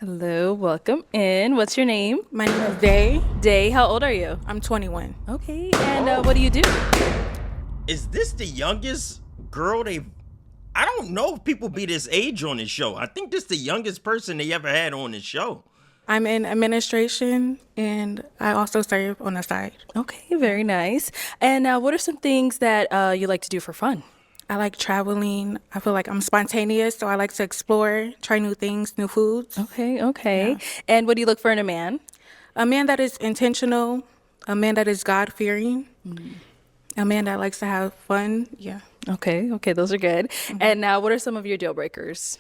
Hello, welcome in. What's your name? My name is Day. Day, how old are you? I'm 21. Okay, and what do you do? Is this the youngest girl they? I don't know if people be this age on this show. I think this the youngest person they ever had on this show. I'm in administration and I also serve on the side. Okay, very nice. And what are some things that you like to do for fun? I like traveling. I feel like I'm spontaneous, so I like to explore, try new things, new foods. Okay. Yeah. And what do you look for in a man? A man that is intentional, a man that is God fearing, a man that likes to have fun. Yeah. Okay, those are good. And now, what are some of your deal breakers?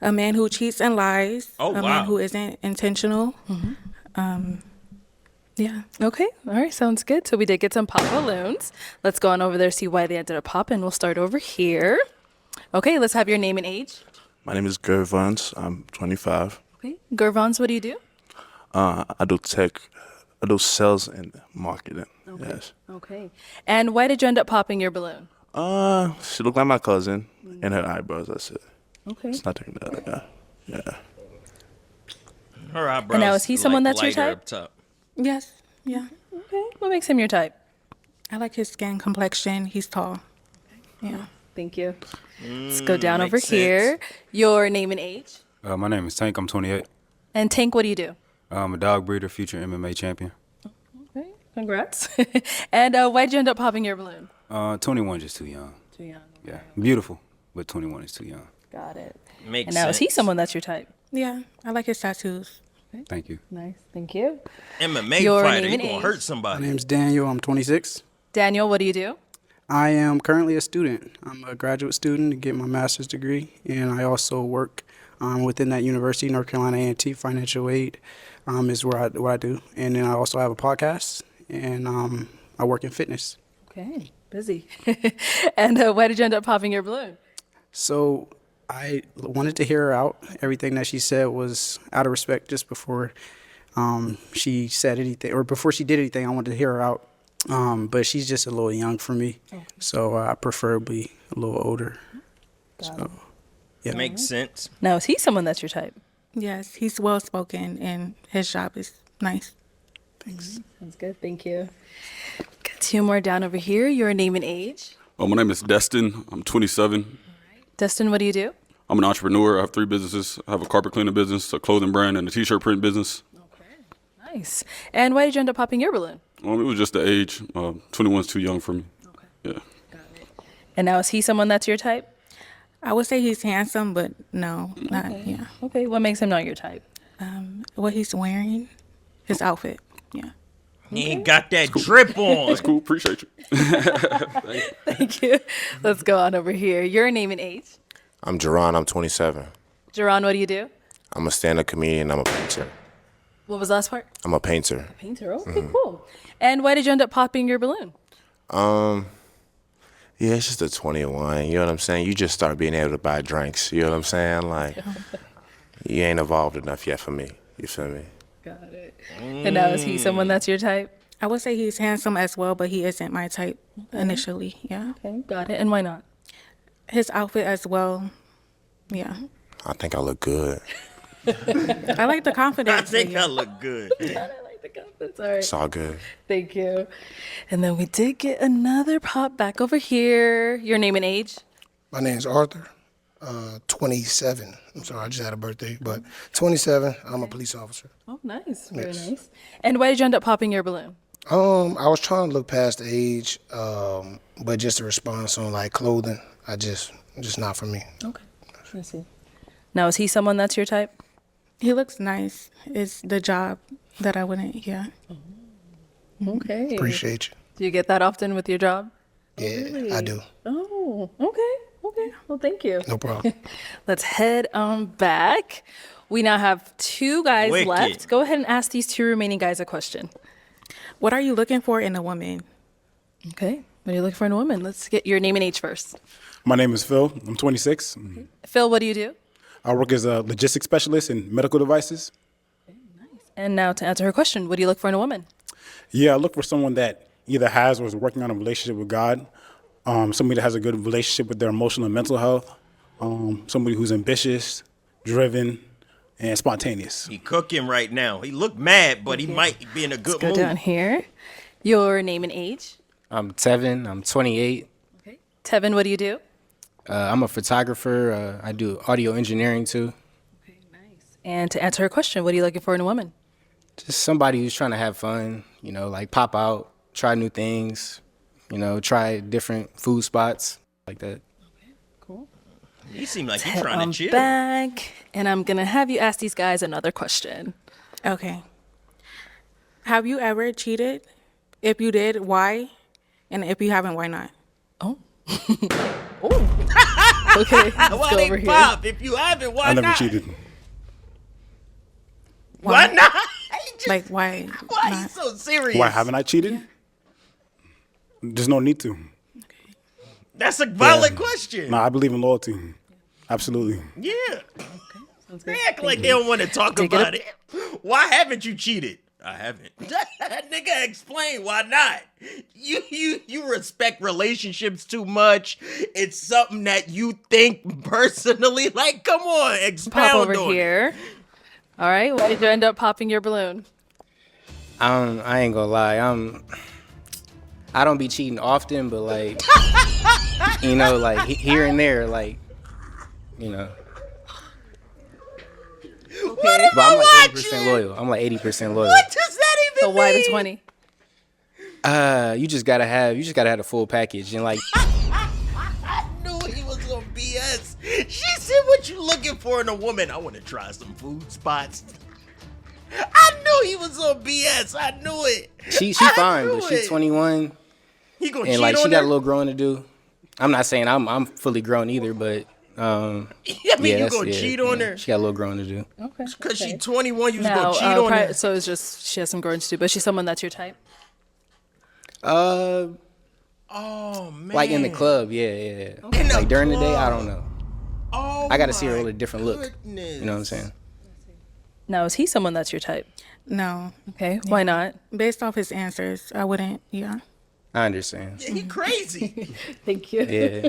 A man who cheats and lies. Oh, a wow. man who isn't intentional. Yeah. Okay, all right, sounds good. So we did get some pop balloons. Let's go on over there, see why they ended up popping. We'll start over here. Okay, let's have your name and age. My name is Gervons. I'm 25. Okay, Gervons, what do you do? I do tech. I do sales and marketing. Yes. Okay. And why did you end up popping your balloon? She looked like my cousin, and her eyebrows. That's it. Okay. It's nothing that. Yeah. Her eyebrows. And now, is he someone that's your lighter type? Up top. Yes. Yeah. Okay. What makes him your type? I like his skin complexion. He's tall. Yeah. Thank you. Let's go down over makes here. sense. Your name and age. My name is Tank. I'm 28. And Tank, what do you do? I'm a dog breeder, future MMA champion. Okay. Congrats. And why'd you end up popping your balloon? 21 just too young. Too young. Yeah, beautiful, but 21 is too young. Got it. Makes And now, is he sense. someone that's your type? Yeah. I like his tattoos. Thank you. Nice. Thank you. MMA Your fighter. name He and gonna age. hurt My somebody. name's Daniel. I'm 26. Daniel, what do you do? I am currently a student. I'm a graduate student to get my master's degree, and I also work within that university, North Carolina A&T Financial Aid, is what I do. And then I also have a podcast, and I work in fitness. Okay. Busy. And why did you end up popping your balloon? So I wanted to hear her out. Everything that she said was out of respect just before she said anything, or before she did anything, I wanted to hear her out. But she's just a little young for me, so I preferably a little older. So, yeah. Makes sense. Now, is he someone that's your type? Yes. He's well spoken and his job is nice. Sounds good. Thank you. Got two more down over here. Your name and age. My name is Destin. I'm 27. Dustin, what do you do? I'm an entrepreneur. I have 3 businesses. I have a carpet cleaning business, a clothing brand, and a t-shirt print business. Nice. And why did you end up popping your balloon? It was just the age. 21 is too young for me. Yeah. And now, is he someone that's your type? I would say he's handsome, but no, not, yeah. Okay. What makes him not your type? What he's wearing, his outfit, yeah. He ain't got that drip on. That's cool. Appreciate you. Thank you. Let's go on over here. Your name and age. I'm Jerron. I'm 27. Jerron, what do you do? I'm a stand-up comedian. I'm a painter. What was the last part? I'm a painter. Painter. Okay, cool. And why did you end up popping your balloon? Yeah, it's just a 21. You know what I'm saying? You just start being able to buy drinks. You know what I'm saying? Like, you ain't evolved enough yet for me. You feel me? Got it. And now, is he someone that's your type? I would say he's handsome as well, but he isn't my type initially, yeah. Okay, got it. And why not? His outfit as well, yeah. I think I look good. I like the I confidence. think yeah. I look good. I like the confidence. All right. It's all good. Thank you. And then we did get another pop back over here. Your name and age? My name's Arthur, 27. I'm sorry, I just had a birthday, but 27. I'm a police officer. Oh, nice. Very Yes. nice. And why did you end up popping your balloon? I was trying to look past the age, but just a response on like clothing, just not for me. Okay. I see. Now, is he someone that's your type? He looks nice. It's the job that I wouldn't, yeah. Okay. Appreciate you. Do you get that often with your job? Yeah, I do. Oh, okay. Okay. Well, thank you. No problem. Let's head on back. We now have 2 guys Wicked. left. Go ahead and ask these 2 remaining guys a question. What are you looking for in a woman? Okay. What are you looking for in a woman? Let's get your name and age first. My name is Phil. I'm 26. Phil, what do you do? I work as a logistics specialist in medical devices. And now to answer her question, what do you look for in a woman? Yeah, I look for someone that either has or is working on a relationship with God, somebody that has a good relationship with their emotional and mental health, somebody who's ambitious, driven, and spontaneous. He cooking right now. He look mad, but he might be in a good Go mood. down here. Your name and age. I'm Tevin. I'm 28. Okay. Tevin, what do you do? I'm a photographer. I do audio engineering too. Okay, nice. And to answer her question, what are you looking for in a woman? Just somebody who's trying to have fun, like pop out, try new things, try different food spots like that. Cool. He seemed like he's Head trying on to chill. back, and I'm gonna have you ask these guys another question. Okay. Have you ever cheated? If you did, why? And if you haven't, why not? Oh. Okay, let's Why go they over here. pop? If you haven't, why I never not? cheated. Why not? Like, why? Why not? you so serious? Why haven't I cheated? There's no need to. That's a valid question. No, I believe in loyalty. Absolutely. Yeah. Sounds They good. act like they don't want to talk Take it about it. Why haven't you cheated? I haven't. Nigga, explain why not. You respect relationships too much. It's something that you think personally. Like, come on, Pop expound over on it. here. All right, why did you end up popping your balloon? I ain't gonna lie. I don't be cheating often, but like, like here and there, like, What am But I'm like I 80% watching? loyal. I'm like 80% loyal. What does that even So mean? why the 20? You just gotta have the full package, and like, I knew he was on BS. She said, "What you looking for in a woman?" I want to try some food spots. I knew he was on BS. I knew it. she I fine, knew but she's it. 21, He gonna and cheat like she on got her? a little growing to do. I'm not saying I'm fully grown either, but I mean, you gonna cheat on her She got a little growing to do. Okay. because she 21. You was Now, gonna cheat on her. so it's just she has some growing to do, but she's someone that's your type. Oh man. Like in the club, yeah. In the Like during the day, I club. don't know. Oh, I gotta see her my with a different look. goodness. You know what I'm saying? Now, is he someone that's your type? No. Okay, why not? Based off his answers, I wouldn't. Yeah. I understand. Yeah, he crazy. Thank you. Yeah.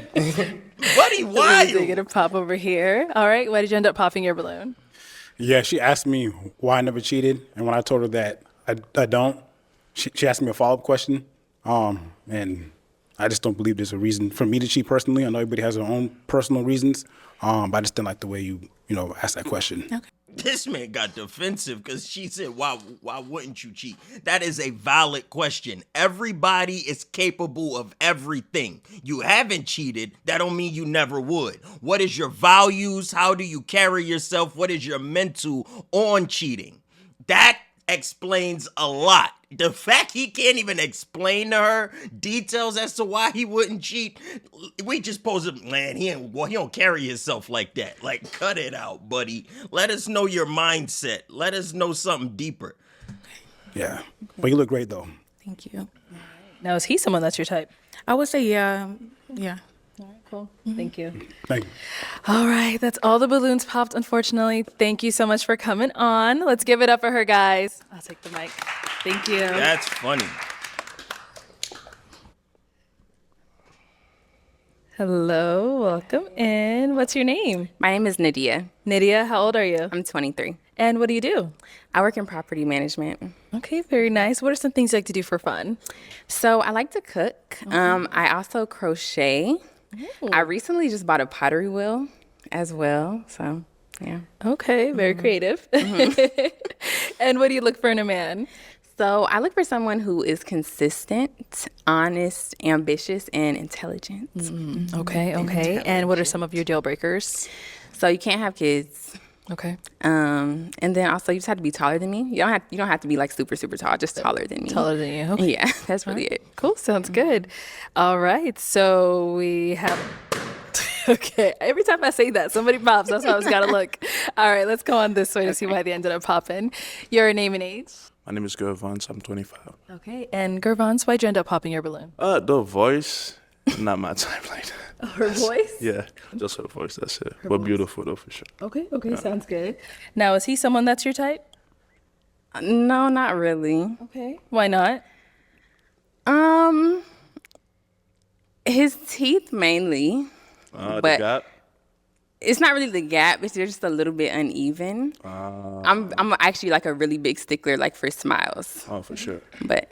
Buddy, why? They're gonna pop over here. All right, why did you end up popping your balloon? Yeah, she asked me why I never cheated, and when I told her that I don't, she asked me a follow-up question, and I just don't believe there's a reason for me to cheat personally. I know everybody has their own personal reasons, but I just didn't like the way you asked that question. Okay. This man got defensive because she said, why wouldn't you cheat? That is a valid question. Everybody is capable of everything. You haven't cheated. That don't mean you never would. What is your values? How do you carry yourself? What is your mental on cheating? That explains a lot. The fact he can't even explain to her details as to why he wouldn't cheat, we just pose him, man, he don't carry himself like that. Like, cut it out, buddy. Let us know your mindset. Let us know something deeper. Yeah, but you look great though. Thank you. Now, is he someone that's your type? I would say yeah. Yeah. All right, cool. Thank you. Thank you. All right, that's all the balloons popped, unfortunately. Thank you so much for coming on. Let's give it up for her, guys. I'll take the mic. Thank you. That's funny. Hello, welcome in. What's your name? My name is Nydia. Nydia, how old are you? I'm 23. And what do you do? I work in property management. Okay, very nice. What are some things you like to do for fun? So I like to cook. I also crochet. I recently just bought a pottery wheel as well. So, yeah. Okay, very creative. And what do you look for in a man? So I look for someone who is consistent, honest, ambitious, and intelligent. Okay. And what are some of your deal breakers? So you can't have kids. Okay. And then also you just have to be taller than me. You don't have to be like super, super tall, just taller than me. Taller than you. Okay. Yeah, that's really it. Cool. Sounds good. All right. So we have. Okay. Every time I say that, somebody pops. That's why I was got to look. All right. Let's go on this way to see why they ended up popping. Your name and age? My name is Gervons. I'm 25. Okay. And Gervons, why'd you end up popping your balloon? The voice, not my type like that. Her voice? Yeah, just her voice. That's it. But beautiful though, for sure. Okay. Sounds good. Now, is he someone that's your type? No, not really. Okay. Why not? His teeth mainly. The But- gap. it's not really the gap. It's just a little bit uneven. I'm actually like a really big stickler like for smiles. Oh, for sure. But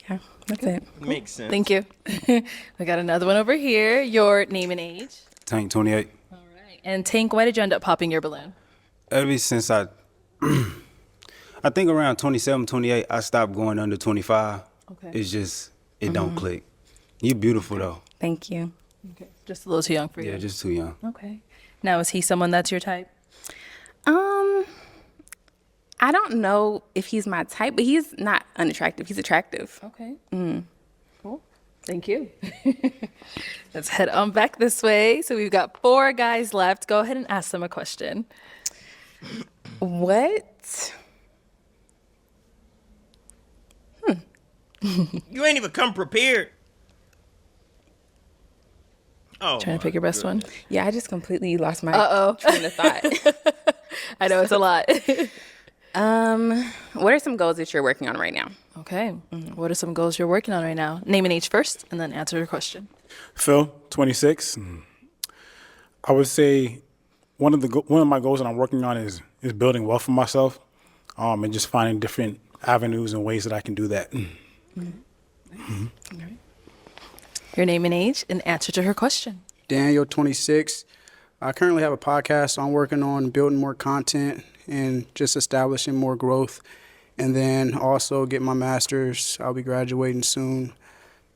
yeah, that's it. Makes sense. Thank you. We got another one over here. Your name and age. Tank 28. All right. And Tank, why did you end up popping your balloon? Ever since I think around 27, 28, I stopped going under 25. Okay. It's just, it don't click. You beautiful though. Thank you. Okay. Just a little too young for you. Yeah, just too young. Okay. Now, is he someone that's your type? I don't know if he's my type, but he's not unattractive. He's attractive. Okay. Cool. Thank you. Let's head on back this way. So we've got 4 guys left. Go ahead and ask them a question. What? You ain't even come prepared. Oh, Trying to pick your best one. Yeah, I just completely lost my Uh-oh. train of thought. I know it's a lot. What are some goals that you're working on right now? Okay. What are some goals you're working on right now? Name and age first, and then answer your question. Phil, 26. I would say one of my goals that I'm working on is building wealth for myself, and just finding different avenues and ways that I can do that. Your name and age, and answer to her question. Daniel, 26. I currently have a podcast I'm working on building more content and just establishing more growth. And then also get my master's. I'll be graduating soon.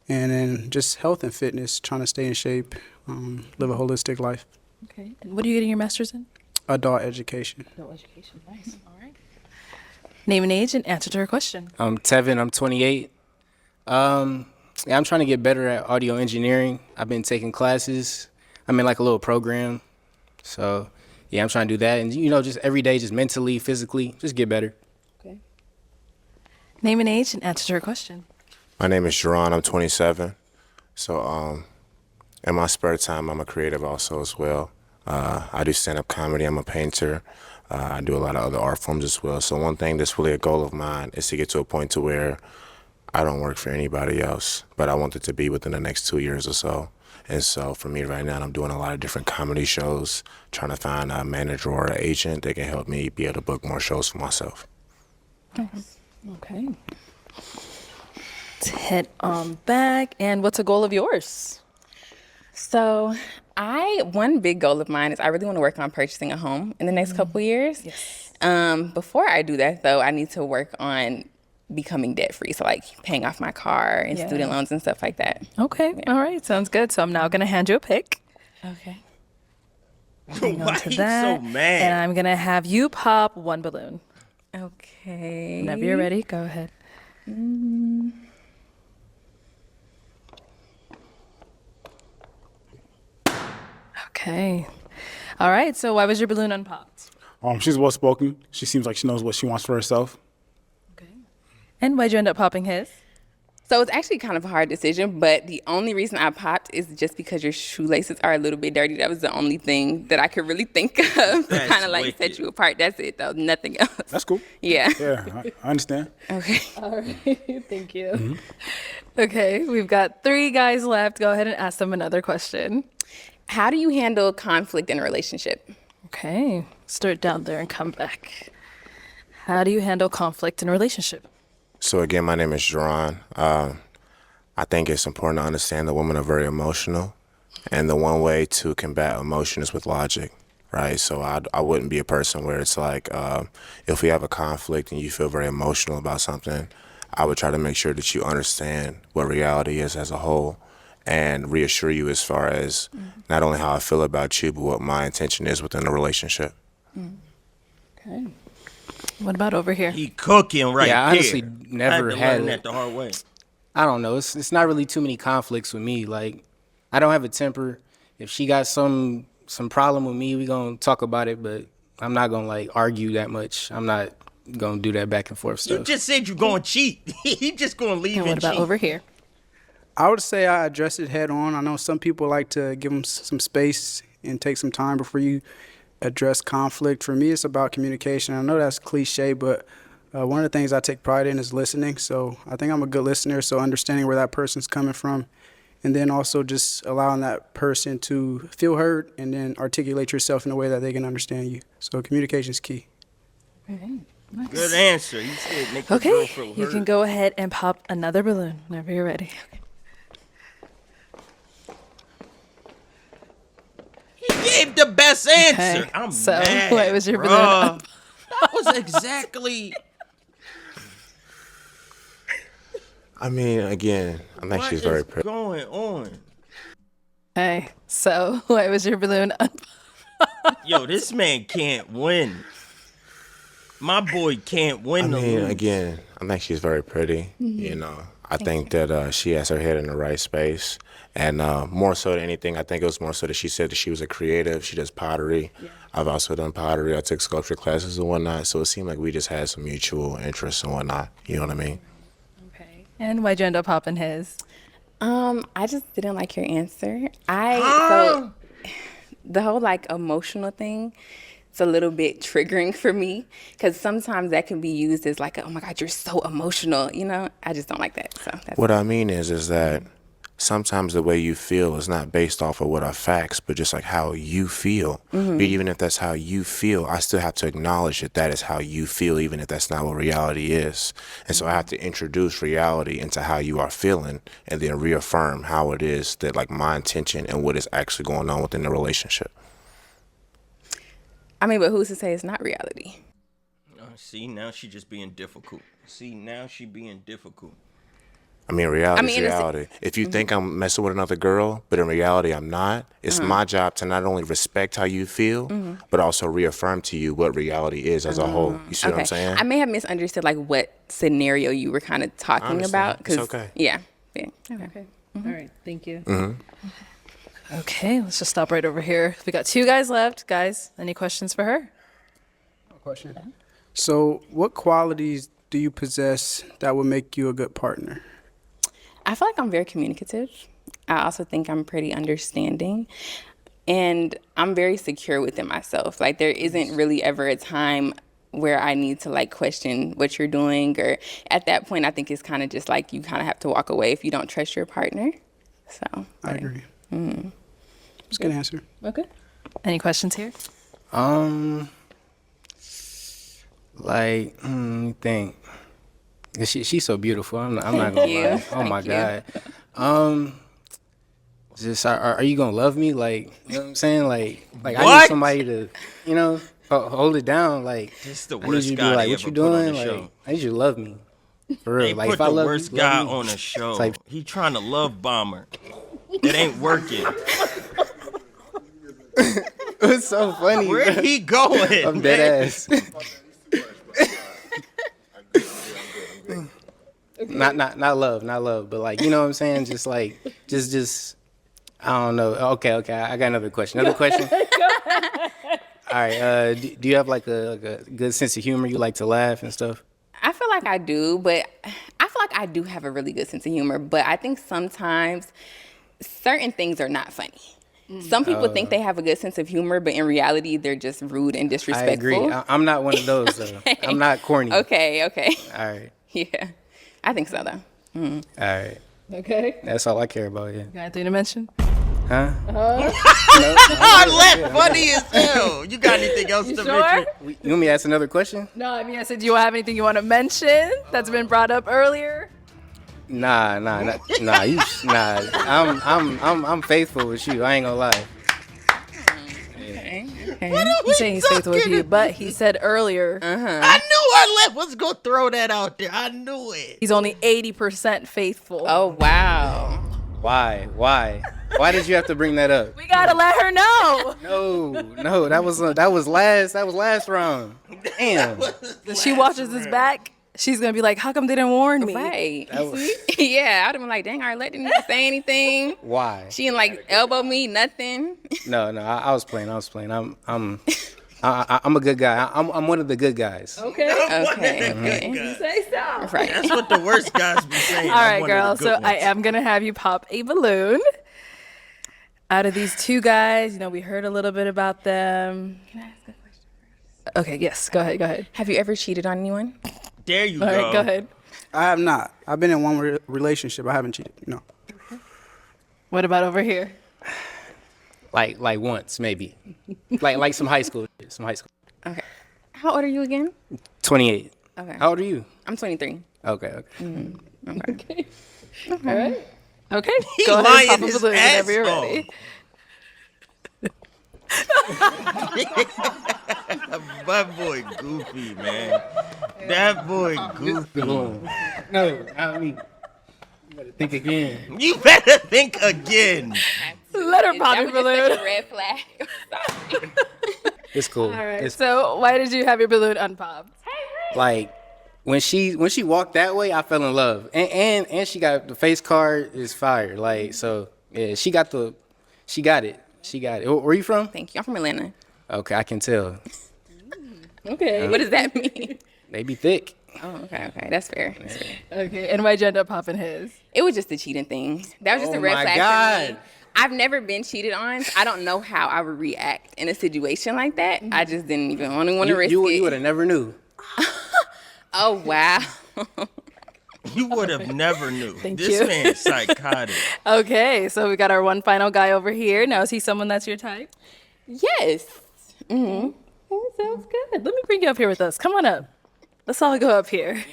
And then just health and fitness, trying to stay in shape, live a holistic life. Okay. And what are you getting your master's in? Adult education. Adult education. Nice. All right. Name and age, and answer to her question. I'm Tevin. I'm 28. Yeah, I'm trying to get better at audio engineering. I've been taking classes. I'm in like a little program. So, yeah, I'm trying to do that. And, just every day, just mentally, physically, just get better. Okay. Name and age, and answer to her question. My name is Jerron. I'm 27. So, in my spare time, I'm a creative also as well. I do stand-up comedy. I'm a painter. I do a lot of other art forms as well. So one thing that's really a goal of mine is to get to a point to where I don't work for anybody else, but I want it to be within the next 2 years or so. And so for me right now, I'm doing a lot of different comedy shows, trying to find a manager or an agent that can help me be able to book more shows for myself. Nice. Okay. Let's head on back. And what's a goal of yours? So one big goal of mine is I really want to work on purchasing a home in the next couple years. Yes. Before I do that, though, I need to work on becoming debt free. So like paying off my car and student loans and stuff like that. Okay. Yeah. All right. Sounds good. So I'm now going to hand you a pick. Okay. Why you so mad? And I'm going to have you pop 1 balloon. Okay. Whenever you're ready, go ahead. Okay. All right. So why was your balloon unpopped? She's well spoken. She seems like she knows what she wants for herself. Okay. And why'd you end up popping his? So it's actually kind of a hard decision, but the only reason I popped is just because your shoelaces are a little bit dirty. That was the only thing that I could really think of to kind of like set you apart. That's it, though. Nothing else. That's cool. Yeah. Yeah, I understand. Okay. All right. Thank you. Okay. We've got 3 guys left. Go ahead and ask them another question. How do you handle conflict in a relationship? Okay. Start down there and come back. How do you handle conflict in a relationship? So again, my name is Jerron. I think it's important to understand that women are very emotional, and the one way to combat emotion is with logic, right? So I wouldn't be a person where it's like, if we have a conflict and you feel very emotional about something, I would try to make sure that you understand what reality is as a whole and reassure you as far as not only how I feel about you, but what my intention is within the relationship. Okay. What about over here? He cooking right Yeah, I there. honestly never I had to had learn it. that the hard way. I don't know. It's not really too many conflicts with me. Like, I don't have a temper. If she got some problem with me, we gonna talk about it, but I'm not gonna like argue that much. I'm not gonna do that back and forth stuff. You just said you're going to cheat. He just going to leave And and what about cheat. over here? I would say I address it head on. I know some people like to give them some space and take some time before you address conflict. For me, it's about communication. I know that's cliche, but one of the things I take pride in is listening. So I think I'm a good listener. So understanding where that person's coming from and then also just allowing that person to feel heard and then articulate yourself in a way that they can understand you. So communication is key. Good answer. You said make the girl Okay, feel you heard. can go ahead and pop another balloon whenever you're ready. He gave the best answer. Okay, I'm so mad. what was your bruh. balloon? That was exactly. I mean, again, I think What she's very is pretty. going on? Okay, so what was your balloon? Yo, this man can't win. My boy can't win I the mean, lose. again, I think she's very pretty. You know, I think that she has her head in the right space. And more so than anything, I think it was more so that she said that she was a creative. She does pottery. Yeah. I've also done pottery. I took sculpture classes and whatnot. So it seemed like we just had some mutual interests and whatnot. You know what I mean? Okay. And why'd you end up popping his? I just didn't like your answer. So the whole like emotional thing, it's a little bit triggering for me because sometimes that can be used as like, oh my God, you're so emotional. You know, I just don't like that. So that's What I mean is that sometimes the way you feel is not based off of what are facts, but just like how you feel. But even if that's how you feel, I still have to acknowledge that that is how you feel, even if that's not what reality is. And so I have to introduce reality into how you are feeling and then reaffirm how it is that like my intention and what is actually going on within the relationship. I mean, but who's to say it's not reality? See, now she just being difficult. See, now she being difficult. I mean, reality is in a se- reality. If you think I'm messing with another girl, but in reality I'm not, it's my job to not only respect how you feel, but also reaffirm to you what reality is as a whole. You see what I'm saying? I may have misunderstood like what scenario you were kind of talking understand. about. It's okay. Yeah. Okay. All right. Thank you. Okay, let's just stop right over here. We got 2 guys left. Guys, any questions for her? Question. So what qualities do you possess that would make you a good partner? I feel like I'm very communicative. I also think I'm pretty understanding. And I'm very secure within myself. Like there isn't really ever a time where I need to like question what you're doing, or at that point I think it's kind of just like you kind of have to walk away if you don't trust your partner. So I agree. It's a good answer. Okay. Any questions here? Like, let me think. She's so beautiful. I'm not gonna lie. Oh my God. Just are you gonna love me? Like, you know what I'm saying? Like I What? need somebody to, you know, hold it down. Like, This the I need worst you to guy be like, they what ever you put on doing? the Like, show. I need you to love me. For real. They Like, put if I the love worst you, guy love me. on the show. Like- He trying to love bomber. It ain't working. It's so funny. Where bro. he going? I'm dead ass. Not love, but like, you know what I'm saying? Just like, just, I don't know. Okay, I got another question. All right, do you have like a good sense of humor? You like to laugh and stuff? I feel like I do, but I feel like I do have a really good sense of humor. But I think sometimes certain things are not funny. Some people think they have a good sense of humor, but in reality, they're just rude and I disrespectful. agree. I'm not one of those though. I'm not corny. Okay. All right. Yeah. I think so, though. All right. Okay. That's all I care about. Yeah. Got anything to mention? Huh? Let funny as hell. You got anything else to Sure? mention? You want me to ask another question? No, I mean, I said, do you have anything you want to mention that's been brought up earlier? Nah. I'm faithful with you. I ain't gonna lie. Okay. He's saying he's faithful with you, but he said earlier I knew Arlette was gonna throw that out there. I knew it. he's only 80% faithful. Oh, wow. Why? Why did you have to bring that up? We gotta let her know. No, that was last round. Damn. If she watches this back, she's gonna be like, "How come they didn't warn me?" Right. Yeah, I'd have been like, dang, Arlette didn't even say anything. Why? She didn't like elbow me, nothing. No, I was playing. I'm a good guy. I'm one of the good guys. Okay. You say so. Right. That's what the worst guys be saying. All right, girl. So I am gonna have you pop a balloon. Out of these 2 guys, we heard a little bit about them. Can I ask a question first? Okay. Yes. Go ahead. Have you ever cheated on anyone? There you All go. right. Go ahead. I have not. I've been in one relationship. I haven't cheated. No. What about over here? Like once maybe. like some high school. Okay. How old are you again? 28. Okay. How old are you? I'm 23. Okay. Okay. All right. Okay. He Go ahead lying and pop a his balloon ass whenever you're off. ready. That boy goofy, man. That boy goofy. No, I mean, you better think again. You better think again. Let her pop That your was just balloon. such a red flag. Sorry. It's cool. All right. It's, So why did you have your balloon unpopped? like when she walked that way, I fell in love. And she got the face card is fire. Like, so yeah, she got it. Where are you from? Thank you. I'm from Atlanta. Okay, I can tell. Okay. What does that mean? They be thick. Oh, okay. That's fair. Okay. And why'd you end up popping his? It was just a cheating thing. That was just Oh a red my flag for me. God. I've never been cheated on. So I don't know how I would react in a situation like that. I just didn't even want to risk You it. would have never knew. Oh, wow. You would have never knew. Thank This you. man's psychotic. Okay. So we got our one final guy over here. Now, is he someone that's your type? Yes. Mm-hmm. Oh, sounds good. Let me bring you up here with us. Come on up. Let's all go up here.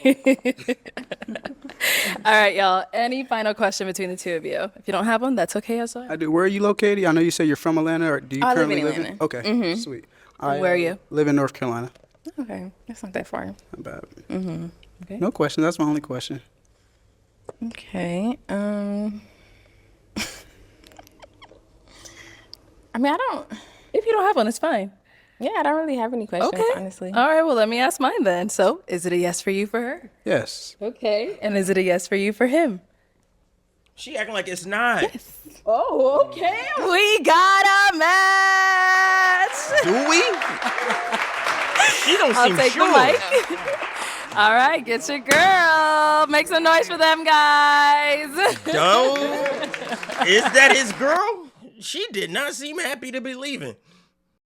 All right, y'all. Any final question between the two of you? If you don't have one, that's okay as well. I do. Where are you located? I know you say you're from Atlanta, or do you I live currently in live in? Atlanta. Okay, sweet. I, Where are you? Live in North Carolina. Okay. That's not that far. Not bad. Okay. No question. That's my only question. Okay. I mean, I don't. If you don't have one, it's fine. Yeah, I don't really have any questions, Okay. honestly. All right. Well, let me ask mine then. So, is it a yes for you for her? Yes. Okay. And is it a yes for you for him? She acting like it's not. Oh, okay. We got a match. Do we? She don't I'll seem take sure. the mic. All right, get your girl. Make some noise for them guys. Don't. Is that his girl? She did not seem happy to be leaving.